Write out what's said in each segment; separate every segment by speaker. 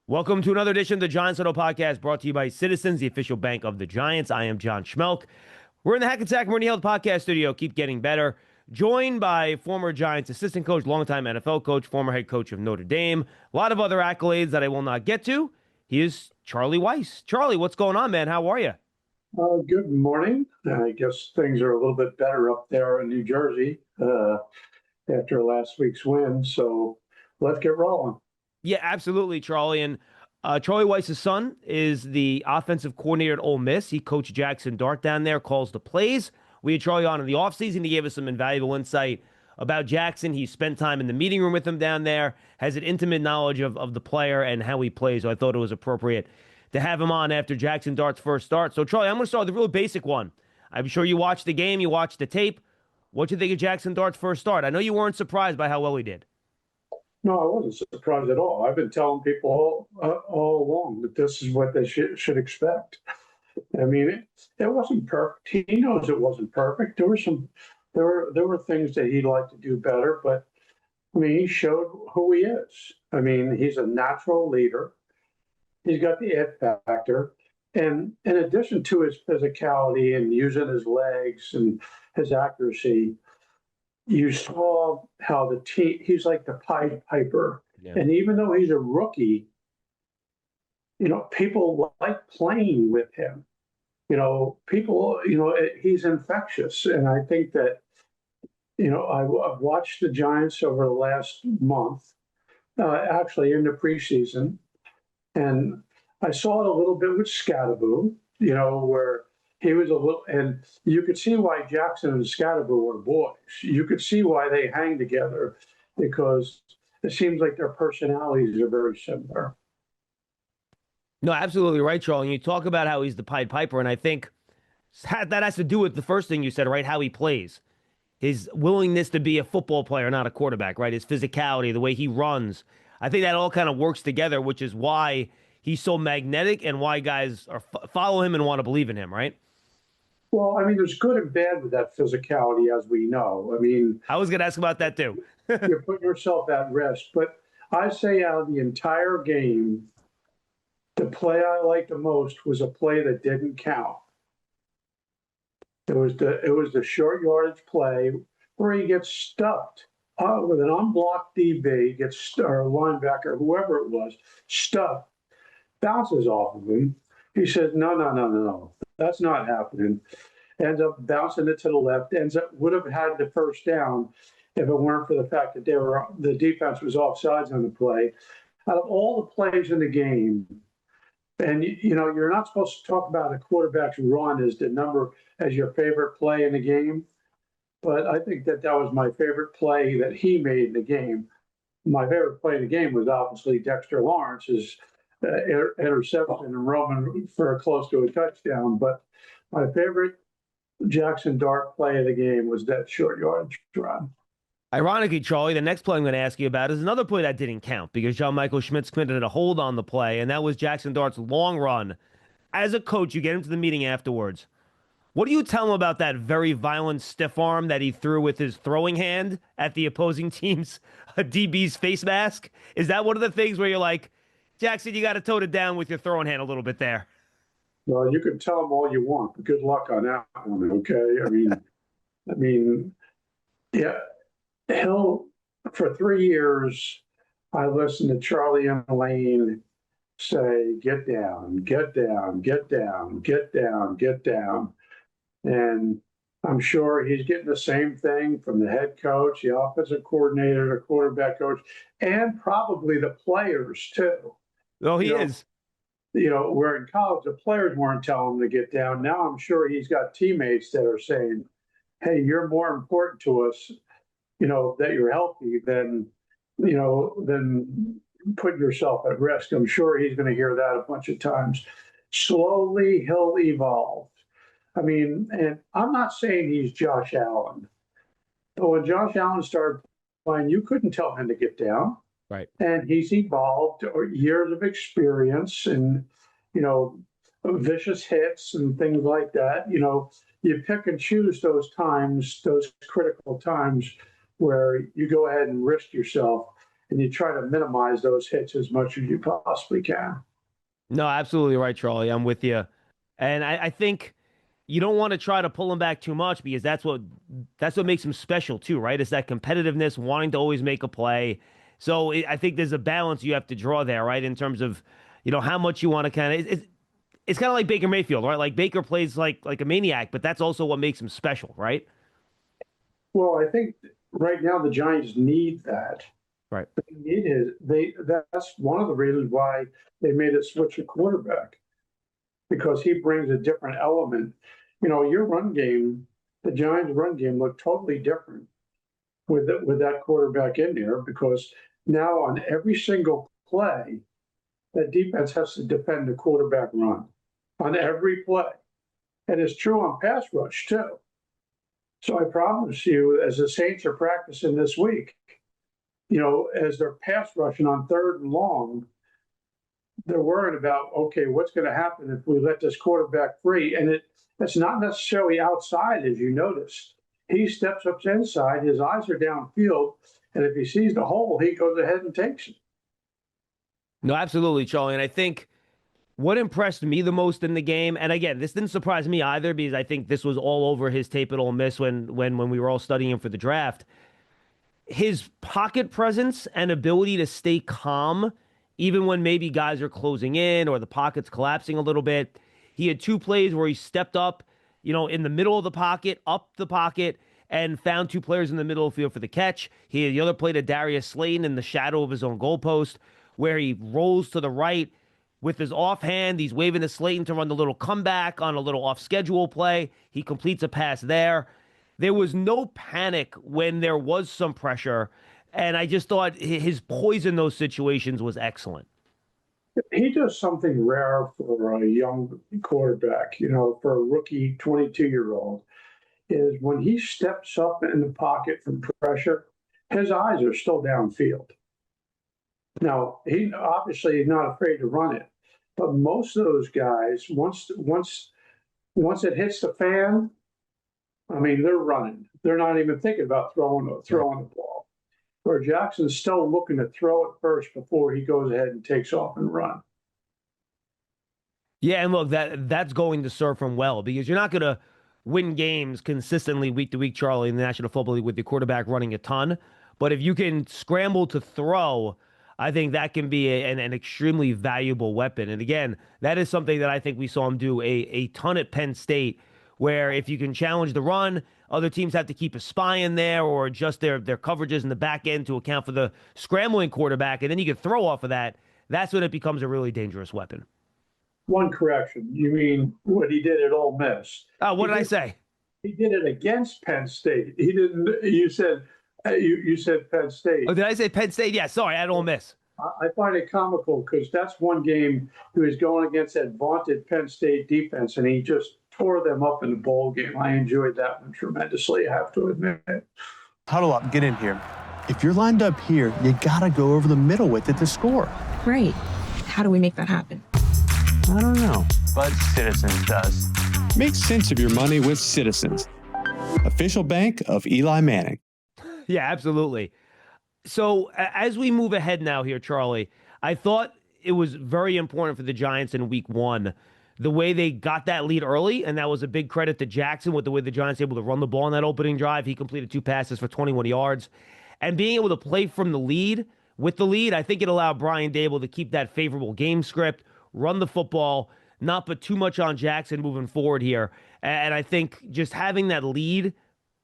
Speaker 1: Welcome to another edition of the Giants Huddle podcast brought to you by Citizens, the official bank of the Giants. I am John Schmelk. We're in the Hackensack Meridian Health podcast studio. Keep getting better. Joined by former Giants assistant coach, longtime NFL coach, former head coach of Notre Dame. A lot of other accolades that I will not get to. He is Charlie Weis. Charlie, what's going on, man? How are you?
Speaker 2: Good morning. I guess things are a little bit better up there in New Jersey after last week's win. So let's get rolling.
Speaker 1: Yeah, absolutely, Charlie. And Charlie Weiss's son is the offensive coordinator at Ole Miss. He coached Jaxson Dart down there, calls the plays. We had Charlie on in the offseason. He gave us some invaluable insight about Jaxson. He spent time in the meeting room with him down there, has an intimate knowledge of the player and how he plays. So I thought it was appropriate to have him on after Jaxson Dart's first start. So, Charlie, I'm going to start with the real basic one. I'm sure you watched the game, you watched the tape. What'd you think of Jaxson Dart's first start? I know you weren't surprised by how well he did.
Speaker 2: No, I wasn't surprised at all. I've been telling people all along that this is what they should expect. I mean, it wasn't perfect. He knows it wasn't perfect. There were things that he'd like to do better, but I mean, he showed who he is. I mean, he's a natural leader. He's got the it factor. And in addition to his physicality and using his legs and his accuracy, you saw how the team, he's like the Pied Piper.
Speaker 1: Yeah.
Speaker 2: And even though he's a rookie, people like playing with him. He's infectious. And I think that, I've watched the Giants over the last month, actually in the preseason. And I saw it a little bit with Scattaboo, where he was a little, and you could see why Jaxson and Scattaboo were boys. You could see why they hang together because it seems like their personalities are very similar.
Speaker 1: No, absolutely right, Charlie. And you talk about how he's the Pied Piper, and I think that has to do with the first thing you said, right? How he plays. His willingness to be a football player, not a quarterback, right? His physicality, the way he runs. I think that all kind of works together, which is why he's so magnetic and why guys follow him and want to believe in him, right?
Speaker 2: Well, I mean, there's good and bad with that physicality, as we know. I mean,
Speaker 1: I was going to ask about that too.
Speaker 2: you're putting yourself at risk. But I say out of the entire game, the play I liked the most was a play that didn't count. It was the short yardage play where he gets stuffed with an unblocked DB, or linebacker, whoever it was, stuffed, bounces off of him. He says, "No, no, no, no, no, that's not happening." Ends up bouncing it to the left. Would have had the first down if it weren't for the fact that the defense was offsides on the play. Out of all the plays in the game, and you're not supposed to talk about a quarterback's run as your favorite play in the game, but I think that was my favorite play that he made in the game. My favorite play in the game was obviously Dexter Lawrence's interception and Roman for close to a touchdown. But my favorite Jaxson Dart play of the game was that short yardage run.
Speaker 1: Ironically, Charlie, the next play I'm going to ask you about is another play that didn't count because John Michael Schmitz committed a hold on the play, and that was Jaxson Dart's long run. As a coach, you get into the meeting afterwards. What do you tell him about that very violent stiff arm that he threw with his throwing hand at the opposing team's DB's face mask? Is that one of the things where you're like, Jaxson, you got to tone it down with your throwing hand a little bit there?
Speaker 2: Well, you can tell him all you want, but good luck on that one. Okay, I mean, yeah, he'll for 3 years. I listened to Charlie and Elaine say, "Get down, get down, get down, get down, get down," and I'm sure he's getting the same thing from the head coach, the offensive coordinator, the quarterback coach, and probably the players too.
Speaker 1: Oh,
Speaker 2: You
Speaker 1: he
Speaker 2: know,
Speaker 1: is.
Speaker 2: where in college the players weren't telling him to get down. Now I'm sure he's got teammates that are saying, "Hey, you're more important to us, that you're healthy than putting yourself at risk." I'm sure he's going to hear that a bunch of times. Slowly, he'll evolve. I mean, and I'm not saying he's Josh Allen, but when Josh Allen started playing, you couldn't tell him to get down.
Speaker 1: Right.
Speaker 2: And he's evolved or years of experience and, you know, vicious hits and things like that. You pick and choose those times, those critical times where you go ahead and risk yourself. and you try to minimize those hits as much as you possibly can.
Speaker 1: No, absolutely right, Charlie. I'm with you. And I think you don't want to try to pull him back too much because that's what makes him special too, right? It's that competitiveness, wanting to always make a play. So I think there's a balance you have to draw there, right? In terms of, how much you want to kind of. It's kind of like Baker Mayfield, right? Like Baker plays like a maniac, but that's also what makes him special, right?
Speaker 2: Well, I think right now the Giants need that.
Speaker 1: Right.
Speaker 2: They need that's one of the reasons why they made it switch a quarterback, because he brings a different element. Your run game, the Giants' run game looked totally different with that quarterback in there, because now on every single play, that defense has to defend the quarterback run on every play. And it's true on pass rush too. So I promise you, as the Saints are practicing this week, as they're pass rushing on third and long, they're worried about, okay, what's going to happen if we let this quarterback free? And it's not necessarily outside, as you noticed. He steps up inside, his eyes are downfield, and if he sees the hole, he goes ahead and takes it.
Speaker 1: No, absolutely, Charlie. And I think what impressed me the most in the game, and again, this didn't surprise me either because I think this was all over his tape at Ole Miss when we were all studying him for the draft. His pocket presence and ability to stay calm, even when maybe guys are closing in or the pocket's collapsing a little bit. He had two plays where he stepped up, in the middle of the pocket, up the pocket, and found two players in the middle of the field for the catch. He had the other play to Darius Slayton in the shadow of his own goalpost, where he rolls to the right with his offhand. He's waving to Slayton to run the little comeback on a little off schedule play. He completes a pass there. There was no panic when there was some pressure. And I just thought his poise in those situations was excellent.
Speaker 2: He does something rare for a young quarterback, for a rookie 22-year-old, is when he steps up in the pocket from pressure, his eyes are still downfield. Now, he obviously is not afraid to run it, but most of those guys, once it hits the fan, I mean, they're running. They're not even thinking about throwing the ball. Where Jackson's still looking to throw it first before he goes ahead and takes off and run.
Speaker 1: Yeah, and look, that's going to serve him well because you're not going to win games consistently week to week, Charlie, in the National Football League with your quarterback running a ton. But if you can scramble to throw, I think that can be an extremely valuable weapon. And again, that is something that I think we saw him do a ton at Penn State, where if you can challenge the run, other teams have to keep a spy in there or adjust their coverages in the back end to account for the scrambling quarterback, and then you can throw off of that. That's when it becomes a really dangerous weapon.
Speaker 2: One correction. You mean what he did at Ole Miss?
Speaker 1: What did I say?
Speaker 2: He did it against Penn State. He didn't. You said you said Penn State.
Speaker 1: Oh, did I say Penn State? Yeah, sorry, at Ole Miss.
Speaker 2: I find it comical because that's one game he was going against that vaunted Penn State defense, and he just tore them up in the bowl game. I enjoyed that one tremendously, I have to admit.
Speaker 3: Huddle up, get in here. If you're lined up here, you gotta go over the middle with it to score.
Speaker 4: Right. How do we make that happen?
Speaker 3: I don't know.
Speaker 5: But Citizens does.
Speaker 3: Make sense of your money with Citizens, official bank of Eli Manning.
Speaker 1: Yeah, absolutely. So as we move ahead now here, Charlie, I thought it was very important for the Giants in week one, the way they got that lead early, and that was a big credit to Jaxson with the way the Giants were able to run the ball in that opening drive. He completed 2 passes for 21 yards. And being able to play from the lead, with the lead, I think it allowed Brian Dable to keep that favorable game script, run the football, not put too much on Jaxson moving forward here. And I think just having that lead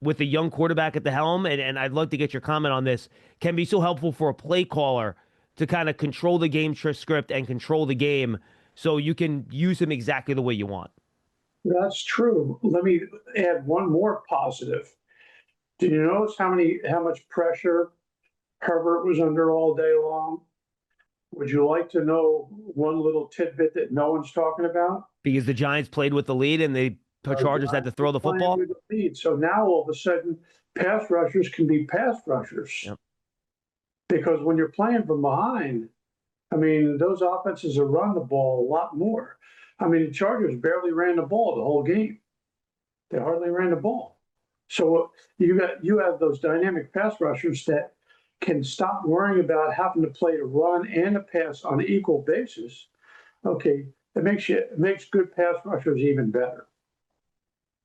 Speaker 1: with a young quarterback at the helm, and I'd love to get your comment on this, can be so helpful for a play caller to kind of control the game script and control the game so you can use him exactly the way you want.
Speaker 2: That's true. Let me add one more positive. Did you notice how much pressure Herbert was under all day long? Would you like to know one little tidbit that no one's talking about?
Speaker 1: Because the Giants played with the lead and the Chargers had to throw the football?
Speaker 2: With the lead. So now all of a sudden, pass rushers can be pass rushers.
Speaker 1: Yep.
Speaker 2: Because when you're playing from behind, I mean, those offenses have run the ball a lot more. I mean, the Chargers barely ran the ball the whole game. They hardly ran the ball. So you have those dynamic pass rushers that can stop worrying about having to play a run and a pass on an equal basis, okay, it makes good pass rushers even better.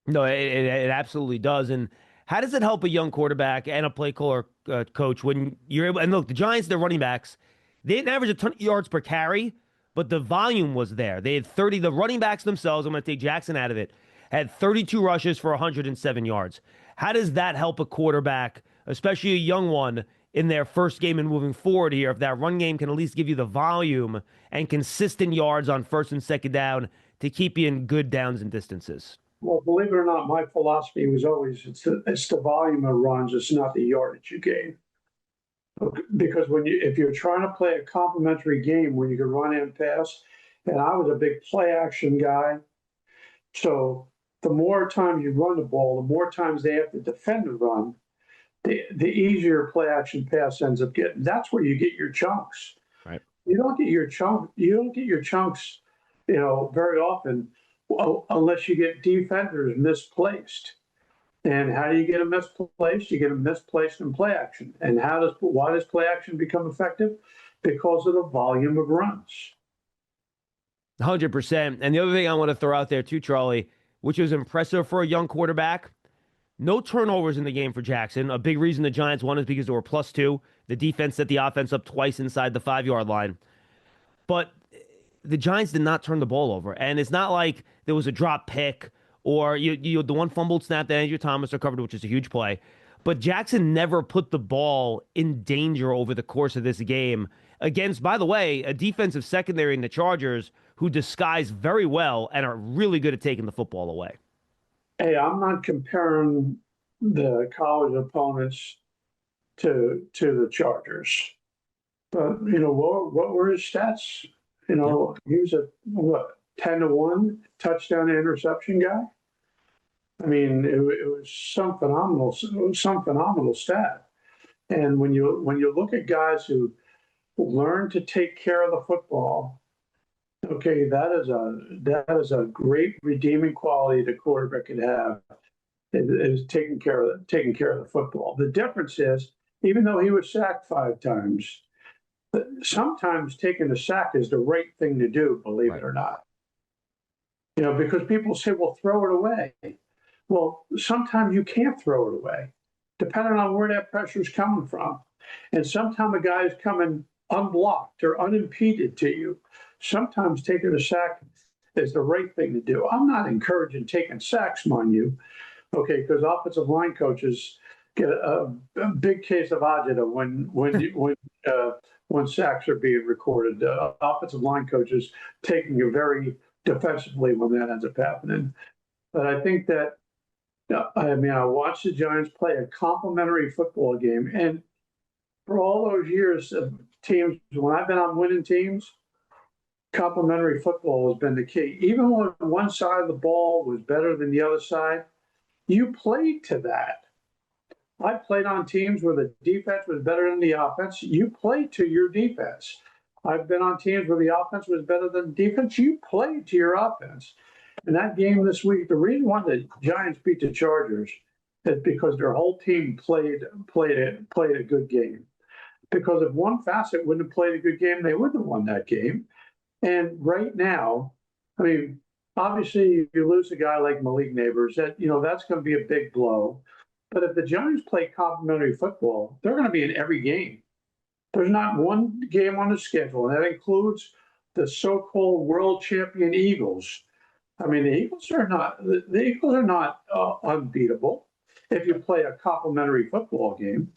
Speaker 1: No, it absolutely does. And how does it help a young quarterback and a play caller coach when you're able? And look, the Giants, their running backs, they didn't average a ton of yards per carry, but the volume was there. They had 30. The running backs themselves, I'm going to take Jaxson out of it, had 32 rushes for 107 yards. How does that help a quarterback, especially a young one, in their first game and moving forward here? If that run game can at least give you the volume and consistent yards on first and second down to keep you in good downs and distances.
Speaker 2: Well, believe it or not, my philosophy was always it's the volume of runs, it's not the yardage you gain. Because if you're trying to play a complementary game where you can run and pass, and I was a big play action guy, so the more times you run the ball, the more times they have to defend the run, the easier play action pass ends up getting. That's where you get your chunks.
Speaker 1: Right.
Speaker 2: You don't get your chunks, very often, unless you get defenders misplaced. And how do you get them misplaced? You get them misplaced in play action. And why does play action become effective? Because of the volume of runs.
Speaker 1: 100%. And the other thing I want to throw out there too, Charlie, which was impressive for a young quarterback, no turnovers in the game for Jaxson. A big reason the Giants won is because they were +2. The defense set the offense up twice inside the 5-yard line. But the Giants did not turn the ball over. And it's not like there was a drop pick or the one fumbled snap that Andrew Thomas recovered, which is a huge play. But Jaxson never put the ball in danger over the course of this game against, by the way, a defensive secondary in the Chargers who disguise very well and are really good at taking the football away.
Speaker 2: Hey, I'm not comparing the college opponents to the Chargers, but what were his stats? He was a 10-1 touchdown to interception guy. I mean, it was some phenomenal stat. And when you look at guys who learn to take care of the football, okay, that is a great redeeming quality the quarterback can have. Is taking care of the football. The difference is, even though he was sacked 5 times, sometimes taking a sack is the right thing to do. Believe it or not, because people say, "Well, throw it away." Well, sometimes you can't throw it away, depending on where that pressure is coming from, and sometimes a guy is coming unblocked or unimpeded to you. Sometimes taking a sack is the right thing to do. I'm not encouraging taking sacks, mind you, okay, because offensive line coaches get a big case of agita when sacks are being recorded. Offensive line coaches taking it very defensively when that ends up happening. But I think that, I watched the Giants play a complementary football game. And for all those years of teams, when I've been on winning teams, complementary football has been the key. Even when one side of the ball was better than the other side, you played to that. I played on teams where the defense was better than the offense. You played to your defense. I've been on teams where the offense was better than the defense. You played to your offense. And that game this week, the reason why the Giants beat the Chargers is because their whole team played a good game. Because if one facet wouldn't have played a good game, they wouldn't have won that game. And right now, obviously, if you lose a guy like Malik Neighbors, that's going to be a big blow. But if the Giants play complementary football, they're going to be in every game. There's not one game on the schedule, and that includes the so-called world champion Eagles. The Eagles are not unbeatable if you play a complementary football game.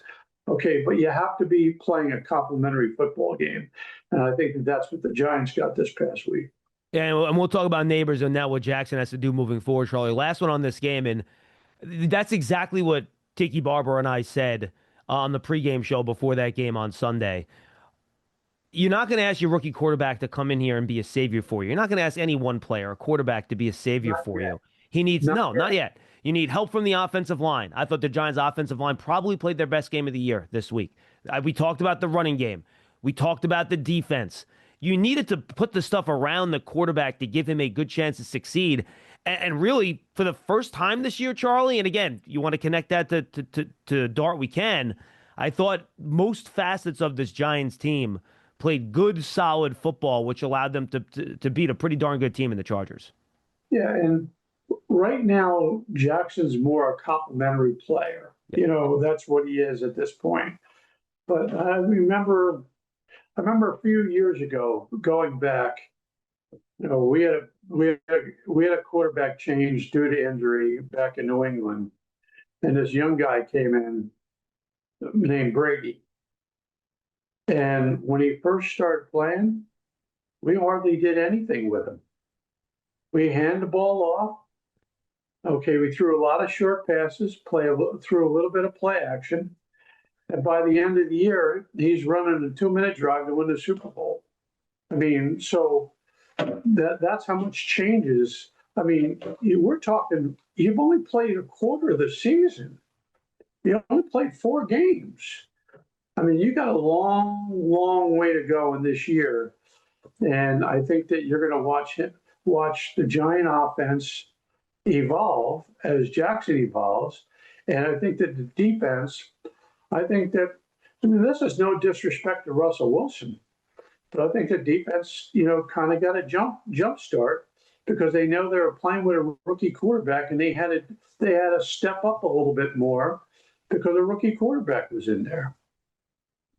Speaker 2: Okay, but you have to be playing a complementary football game. And I think that's what the Giants got this past week.
Speaker 1: Yeah, and we'll talk about Neighbors and now what Jaxson has to do moving forward, Charlie. Last one on this game, and that's exactly what Tiki Barber and I said on the pregame show before that game on Sunday. You're not going to ask your rookie quarterback to come in here and be a savior for you. You're not going to ask any one player, a quarterback, to be a savior for you. He needs, not yet. You need help from the offensive line. I thought the Giants' offensive line probably played their best game of the year this week. We talked about the running game. We talked about the defense. You needed to put the stuff around the quarterback to give him a good chance to succeed. And really, for the first time this year, Charlie, and again, you want to connect that to Dart, we can. I thought most facets of this Giants team played good, solid football, which allowed them to beat a pretty darn good team in the Chargers.
Speaker 2: Yeah, and right now Jackson's more a complimentary player. That's what he is at this point. But I remember a few years ago, going back, we had a quarterback change due to injury back in New England, and this young guy came in named Brady. And when he first started playing, we hardly did anything with him. We hand the ball off. Okay, we threw a lot of short passes, threw a little bit of play action, and by the end of the year, he's running a 2-minute drive to win the Super Bowl. I mean, so that's how much changes. I mean, we're talking. You've only played a quarter of the season. You only played 4 games. I mean, you got a long, long way to go in this year, and I think that you're going to watch the Giant offense evolve as Jackson evolves, and I think that the defense. I think that. I mean, this is no disrespect to Russell Wilson, but I think the defense, kind of got a jump start because they know they were playing with a rookie quarterback, and they had to step up a little bit more because a rookie quarterback was in there.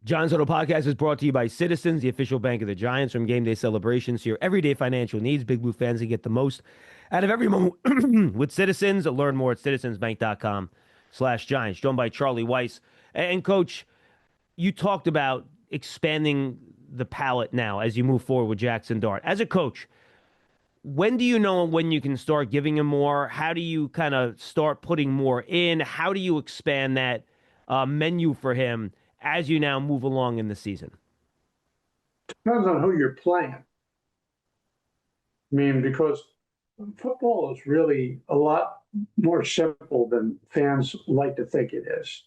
Speaker 1: John's Huddle Podcast is brought to you by Citizens, the official bank of the Giants. From game day celebrations to your everyday financial needs, Big Blue fans can get the most out of every moment with Citizens. Learn more at citizensbank.com/Giants. Joined by Charlie Weis. And Coach, you talked about expanding the palette now as you move forward with Jaxson Dart. As a coach, when do you know when you can start giving him more? How do you kind of start putting more in? How do you expand that menu for him as you now move along in the season?
Speaker 2: Depends on who you're playing. I mean, because football is really a lot more simple than fans like to think it is.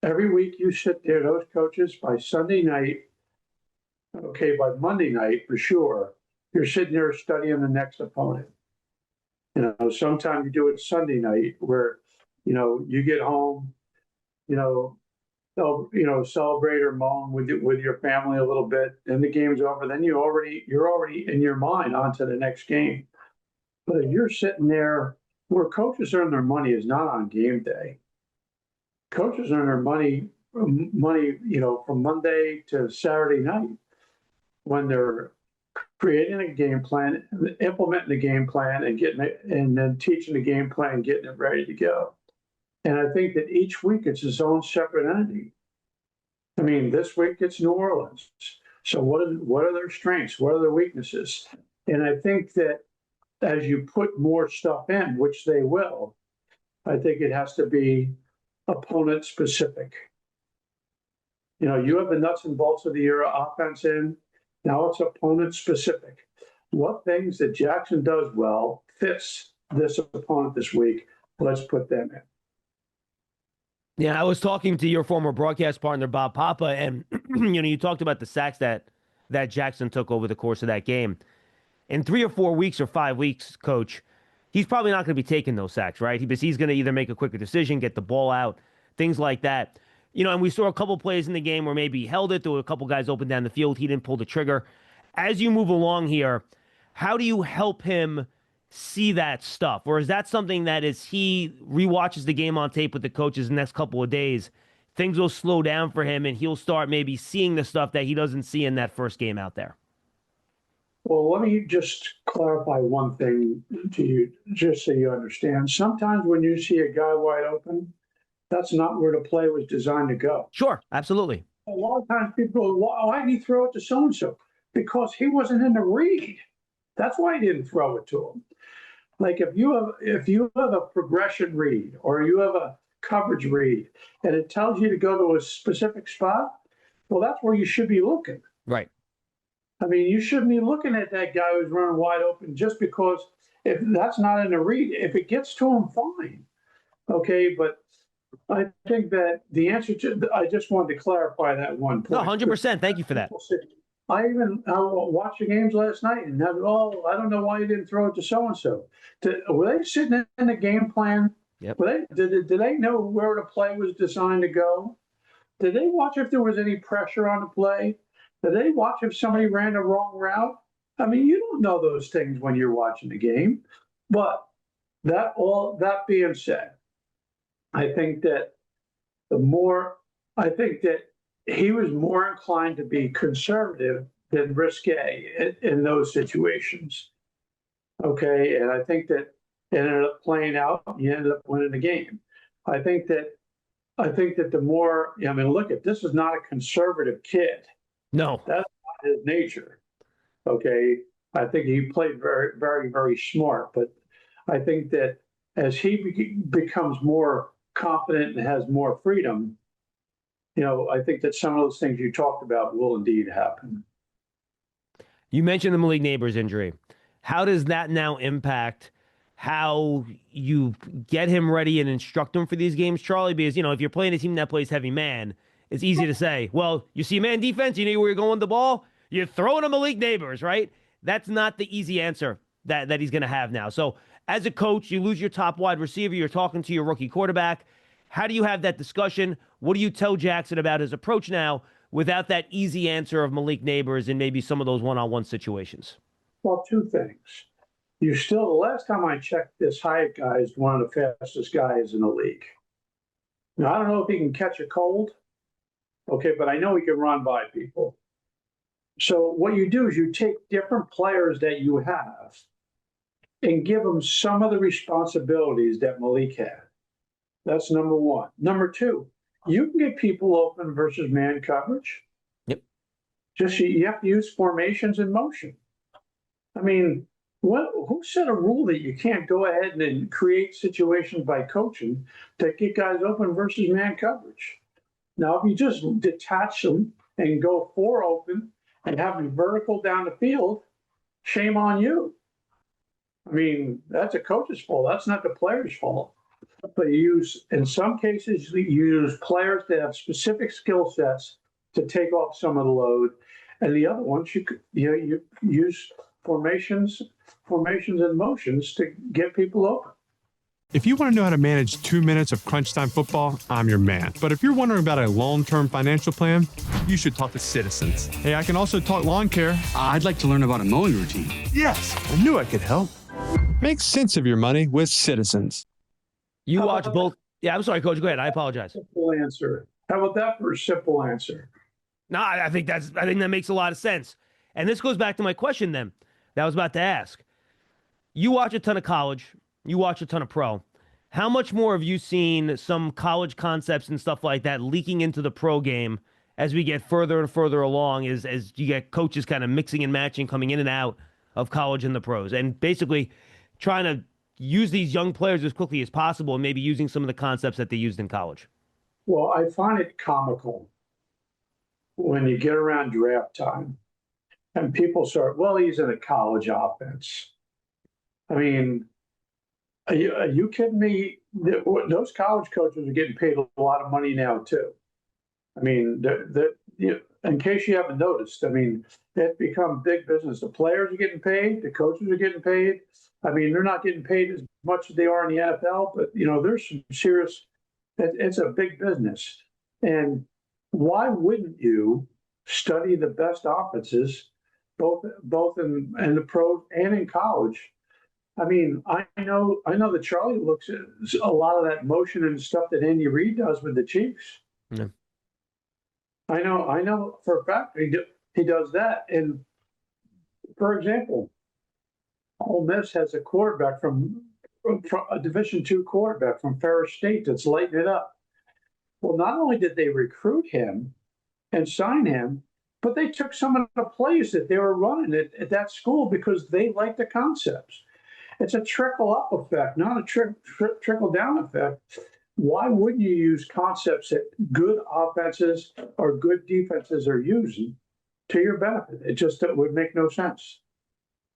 Speaker 2: Every week you sit there, those coaches, by Sunday night, okay, by Monday night for sure, you're sitting there studying the next opponent. Sometimes you do it Sunday night where, you get home, celebrate or moan with your family a little bit. Then the game's over. Then you're already in your mind on to the next game. But if you're sitting there, where coaches earn their money is not on game day. Coaches earn their money, from Monday to Saturday night when they're creating a game plan, implementing the game plan, and getting it, and then teaching the game plan, getting it ready to go. And I think that each week it's its own separate entity. I mean, this week it's New Orleans. So what are their strengths? What are their weaknesses? And I think that as you put more stuff in, which they will, I think it has to be opponent specific. You have the nuts and bolts of the year offense in. Now it's opponent specific. What things that Jackson does well fits this opponent this week? Let's put them in.
Speaker 1: Yeah, I was talking to your former broadcast partner, Bob Papa, and you talked about the sacks that Jackson took over the course of that game. In 3 or 4 weeks or 5 weeks, Coach, he's probably not going to be taking those sacks, right? He's going to either make a quicker decision, get the ball out, things like that. And we saw a couple plays in the game where maybe he held it. There were a couple guys open down the field. He didn't pull the trigger. As you move along here, how do you help him see that stuff? Or is that something that as he rewatches the game on tape with the coaches the next couple of days, things will slow down for him and he'll start maybe seeing the stuff that he doesn't see in that first game out there?
Speaker 2: Well, let me just clarify one thing to you, just so you understand. Sometimes when you see a guy wide open, that's not where the play was designed to go.
Speaker 1: Sure, absolutely.
Speaker 2: A lot of times people go, why did he throw it to so-and-so? Because he wasn't in the read. That's why he didn't throw it to him. Like if you have a progression read or you have a coverage read and it tells you to go to a specific spot, well, that's where you should be looking.
Speaker 1: Right.
Speaker 2: I mean, you shouldn't be looking at that guy who's running wide open just because if that's not in the read. If it gets to him, fine. Okay, but I think that the answer to, I just wanted to clarify that one point.
Speaker 1: No, 100%. Thank you for that.
Speaker 2: I even watched the games last night and had, I don't know why you didn't throw it to so-and-so. Were they sitting in the game plan?
Speaker 1: Yep.
Speaker 2: Did they know where the play was designed to go? Did they watch if there was any pressure on the play? Did they watch if somebody ran the wrong route? I mean, you don't know those things when you're watching the game. But that being said, I think that I think that he was more inclined to be conservative than risque in those situations. Okay, and I think that it ended up playing out. He ended up winning the game. I think that the more, I mean, look at this is not a conservative kid.
Speaker 1: No.
Speaker 2: That's not his nature. Okay, I think he played very, very, very smart. But I think that as he becomes more confident and has more freedom, I think that some of those things you talked about will indeed happen.
Speaker 1: You mentioned the Malik Neighbors injury. How does that now impact how you get him ready and instruct him for these games, Charlie? Because, if you're playing a team that plays heavy man, it's easy to say, well, you see man defense, you know where you're going with the ball, you're throwing a Malik Neighbors, right? That's not the easy answer that he's going to have now. So as a coach, you lose your top wide receiver, you're talking to your rookie quarterback. How do you have that discussion? What do you tell Jaxson about his approach now without that easy answer of Malik Neighbors and maybe some of those one-on-one situations?
Speaker 2: Well, two things. The last time I checked, this Hyatt guy is one of the fastest guys in the league. Now, I don't know if he can catch a cold, okay, but I know he can run by people. So what you do is you take different players that you have and give them some of the responsibilities that Malik had. That's number one. Number two, you can get people open versus man coverage.
Speaker 1: Yep.
Speaker 2: Just you have to use formations in motion. I mean, who set a rule that you can't go ahead and create situations by coaching to get guys open versus man coverage? Now, if you just detach them and go four open and have them vertical down the field, shame on you. I mean, that's a coach's fault. That's not the player's fault. But in some cases, you use players that have specific skill sets to take off some of the load. And the other ones, you use formations and motions to get people open.
Speaker 3: If you want to know how to manage 2 minutes of crunch time football, I'm your man. But if you're wondering about a long-term financial plan, you should talk to Citizens. Hey, I can also talk lawn care.
Speaker 6: I'd like to learn about a mowing routine.
Speaker 3: Yes, I knew I could help. Make sense of your money with Citizens.
Speaker 1: You watch both. Yeah, I'm sorry, Coach. Go ahead. I apologize.
Speaker 2: Simple answer. How about that for a simple answer?
Speaker 1: No, I think that makes a lot of sense. And this goes back to my question then that I was about to ask. You watch a ton of college. You watch a ton of pro. How much more have you seen some college concepts and stuff like that leaking into the pro game as we get further and further along as you get coaches kind of mixing and matching, coming in and out of college and the pros, and basically trying to use these young players as quickly as possible and maybe using some of the concepts that they used in college?
Speaker 2: Well, I find it comical when you get around draft time and people start, well, he's in a college offense. I mean, are you kidding me? Those college coaches are getting paid a lot of money now, too. I mean, in case you haven't noticed, I mean, it's become big business. The players are getting paid. The coaches are getting paid. I mean, they're not getting paid as much as they are in the NFL, but, there's some serious, it's a big business. And why wouldn't you study the best offenses, both in the pros and in college? I mean, I know that Charlie looks at a lot of that motion and stuff that Andy Reid does with the Chiefs.
Speaker 1: Yeah.
Speaker 2: I know for a fact he does that. And for example, Ole Miss has a quarterback from a Division II quarterback from Ferris State that's lighting it up. Well, not only did they recruit him and sign him, but they took some of the plays that they were running at that school because they liked the concepts. It's a trickle-up effect, not a trickle-down effect. Why wouldn't you use concepts that good offenses or good defenses are using to your benefit? It just would make no sense.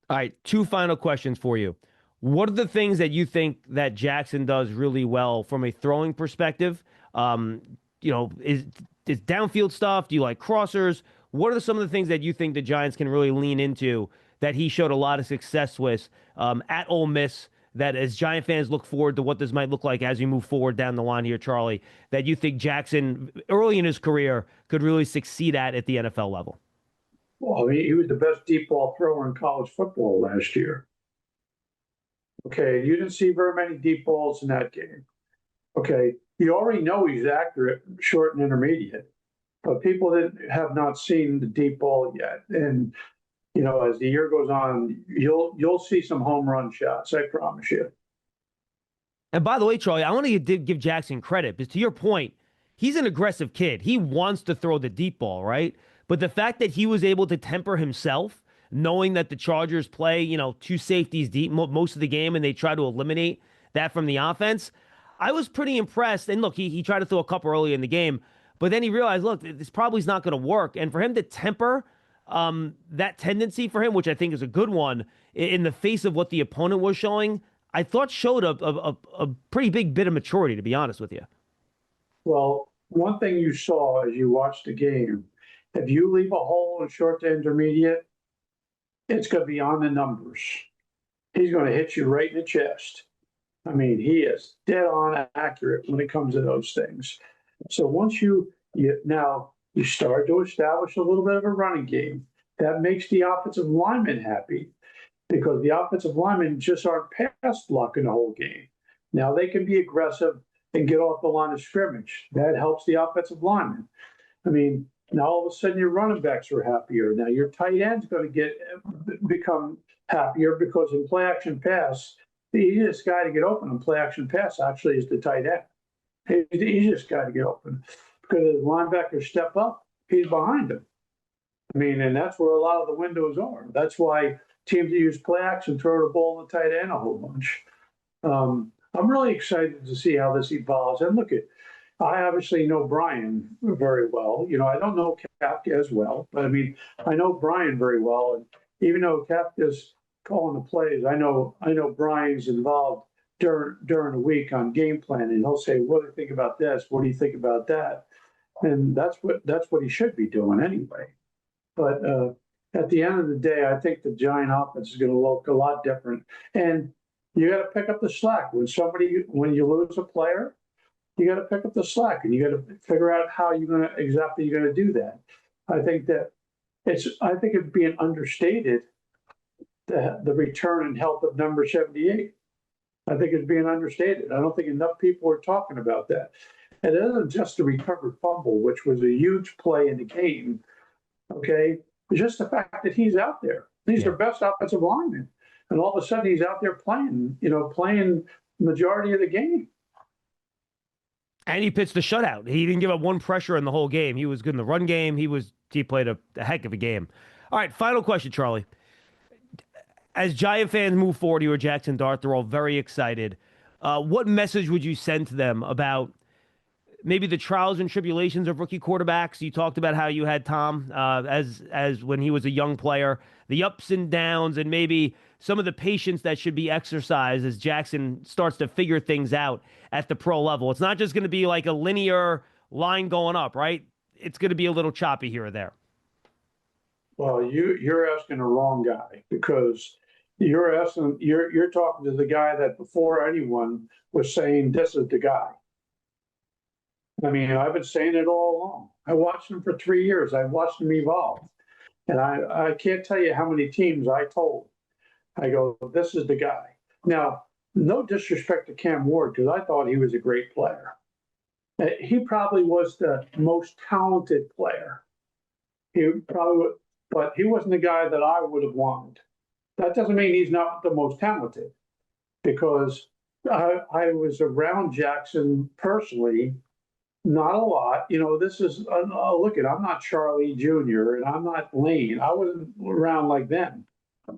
Speaker 1: All right, two final questions for you. What are the things that you think that Jaxson does really well from a throwing perspective? Is downfield stuff? Do you like crossers? What are some of the things that you think the Giants can really lean into that he showed a lot of success with at Ole Miss that as Giant fans look forward to what this might look like as we move forward down the line here, Charlie, that you think Jackson early in his career could really succeed at the NFL level?
Speaker 2: Well, I mean, he was the best deep ball thrower in college football last year. Okay, you didn't see very many deep balls in that game. Okay, you already know he's accurate, short and intermediate, but people that have not seen the deep ball yet. And as the year goes on, you'll see some home run shots. I promise you.
Speaker 1: And by the way, Charlie, I want to give Jackson credit because to your point, he's an aggressive kid. He wants to throw the deep ball, right? But the fact that he was able to temper himself, knowing that the Chargers play, two safeties deep most of the game and they try to eliminate that from the offense, I was pretty impressed. And look, he tried to throw a couple early in the game, but then he realized, look, this probably is not going to work. And for him to temper that tendency for him, which I think is a good one, in the face of what the opponent was showing, I thought showed a pretty big bit of maturity, to be honest with you.
Speaker 2: Well, one thing you saw as you watched the game, if you leave a hole in short to intermediate, it's going to be on the numbers. He's going to hit you right in the chest. I mean, he is dead on accurate when it comes to those things. So once you start to establish a little bit of a running game, that makes the offensive lineman happy because the offensive linemen just aren't pass blocking the whole game. Now they can be aggressive and get off the line of scrimmage. That helps the offensive lineman. I mean, now all of a sudden your running backs are happier. Now your tight end's going to become happier because in play action pass, the easiest guy to get open in play action pass actually is the tight end. He's the easiest guy to get open because as linebackers step up, he's behind him. I mean, and that's where a lot of the windows are. That's why teams that use play action throw the ball in the tight end a whole bunch. I'm really excited to see how this evolves. And I obviously know Brian very well. I don't know Kafka as well, but I mean, I know Brian very well. And even though Kafka's calling the plays, I know Brian's involved during the week on game planning. He'll say, "What do you think about this? What do you think about that?" And that's what he should be doing anyway. But at the end of the day, I think the Giant offense is going to look a lot different. And you got to pick up the slack when you lose a player. You got to pick up the slack, and you got to figure out how you're going to do that. I think it's being understated the return and health of number 78. I think it's being understated. I don't think enough people are talking about that. And it isn't just the recovered fumble, which was a huge play in the game. Okay, it's just the fact that he's out there. He's their best offensive lineman, and all of a sudden he's out there playing majority of the game.
Speaker 1: And he pitched the shutout. He didn't give up one pressure in the whole game. He was good in the run game. He played a heck of a game. All right, final question, Charlie. As Giant fans move forward, you or Jaxson Dart, they're all very excited. What message would you send to them about maybe the trials and tribulations of rookie quarterbacks? You talked about how you had Tom as when he was a young player, the ups and downs, and maybe some of the patience that should be exercised as Jaxson starts to figure things out at the pro level. It's not just going to be like a linear line going up, right? It's going to be a little choppy here or there.
Speaker 2: Well, you're asking the wrong guy because you're talking to the guy that before anyone was saying this is the guy. I mean, I've been saying it all along. I watched him for 3 years. I watched him evolve. And I can't tell you how many teams I told. I go, this is the guy. Now, no disrespect to Cam Ward, because I thought he was a great player. He probably was the most talented player. But he wasn't the guy that I would have wanted. That doesn't mean he's not the most talented, because I was around Jaxson personally. Not a lot. This is, I'm not Charlie Jr. and I'm not Lane. I wasn't around like them.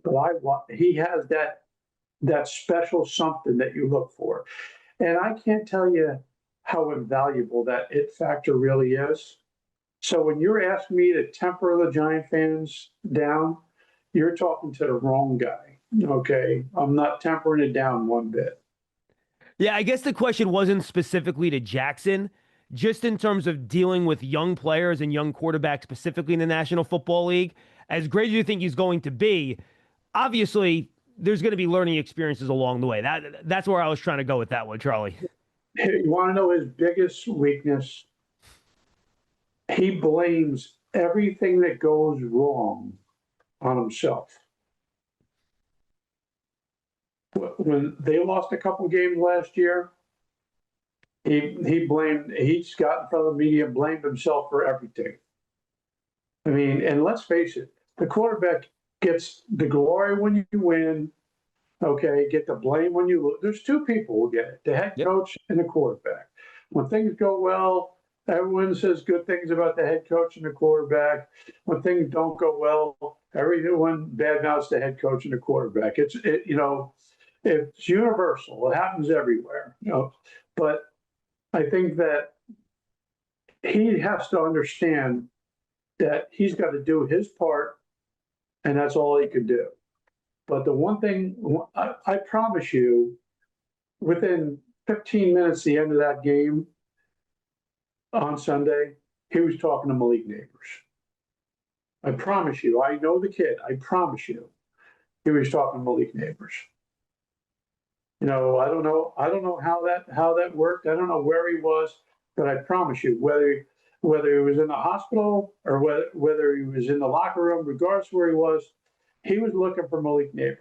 Speaker 2: But he has that special something that you look for. And I can't tell you how invaluable that it factor really is. So when you're asking me to temper the Giant fans down, you're talking to the wrong guy. Okay? I'm not tempering it down one bit.
Speaker 1: Yeah, I guess the question wasn't specifically to Jaxson, just in terms of dealing with young players and young quarterbacks, specifically in the National Football League. As great as you think he's going to be, obviously there's going to be learning experiences along the way. That's where I was trying to go with that one, Charlie.
Speaker 2: You want to know his biggest weakness? He blames everything that goes wrong on himself. When they lost a couple games last year, he just got in front of the media and blamed himself for everything. I mean, and let's face it, the quarterback gets the glory when you win, okay, get the blame when you lose. There's two people who get it, the head coach and the quarterback. When things go well, everyone says good things about the head coach and the quarterback. When things don't go well, everyone badmouths the head coach and the quarterback. It's universal. It happens everywhere, But I think that he has to understand that he's got to do his part, and that's all he can do. But the one thing I promise you, within 15 minutes, the end of that game on Sunday, he was talking to Malik Neighbors. I promise you. I know the kid. I promise you, he was talking to Malik Neighbors. I don't know how that worked. I don't know where he was, but I promise you, whether he was in the hospital or whether he was in the locker room, regardless of where he was looking for Malik Neighbors.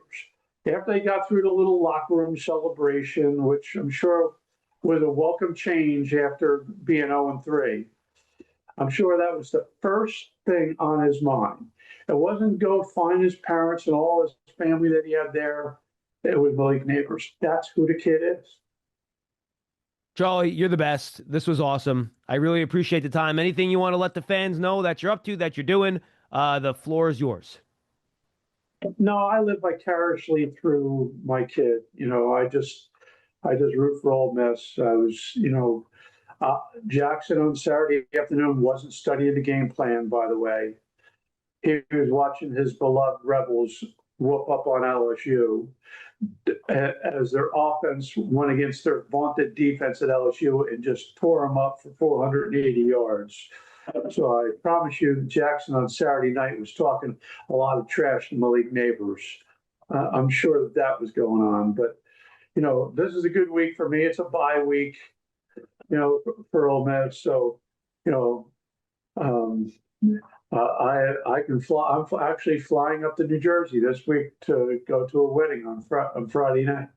Speaker 2: After they got through the little locker room celebration, which I'm sure was a welcome change after being 0-3, I'm sure that was the first thing on his mind. It wasn't go find his parents and all his family that he had there. It was Malik Neighbors. That's who the kid is.
Speaker 1: Charlie, you're the best. This was awesome. I really appreciate the time. Anything you want to let the fans know that you're up to, that you're doing, the floor is yours.
Speaker 2: No, I live vicariously through my kid. I just root for Ole Miss. I was, Jackson on Saturday afternoon wasn't studying the game plan, by the way. He was watching his beloved Rebels whoop up on LSU as their offense went against their vaunted defense at LSU and just tore them up for 480 yards. So I promise you, Jackson on Saturday night was talking a lot of trash to Malik Neighbors. I'm sure that was going on. But, this is a good week for me. It's a bye week, for Ole Miss. So, I can fly. I'm actually flying up to New Jersey this week to go to a wedding on Friday night.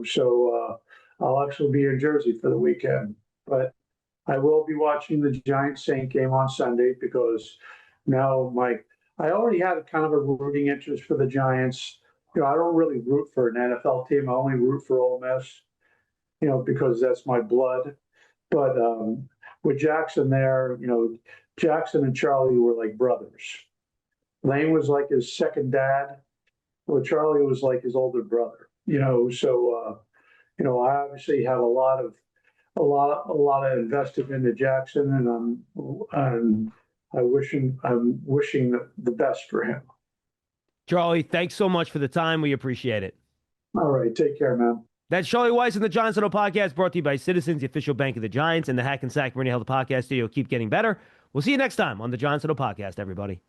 Speaker 2: So I'll actually be in Jersey for the weekend. But I will be watching the Giants Saint game on Sunday because now I already had a kind of a rooting interest for the Giants. I don't really root for an NFL team. I only root for Ole Miss, because that's my blood. But with Jackson there, Jackson and Charlie were like brothers. Lane was like his second dad. Well, Charlie was like his older brother. So I obviously have a lot of invested into Jackson, and I'm wishing the best for him.
Speaker 1: Charlie, thanks so much for the time. We appreciate it.
Speaker 2: All right, take care, man.
Speaker 1: That's Charlie Weis and the Giants Huddle podcast, brought to you by Citizens, the official bank of the Giants, and the Hackensack Marina Health Podcast Studio. Keep getting better. We'll see you next time on the Giants Huddle podcast, everybody.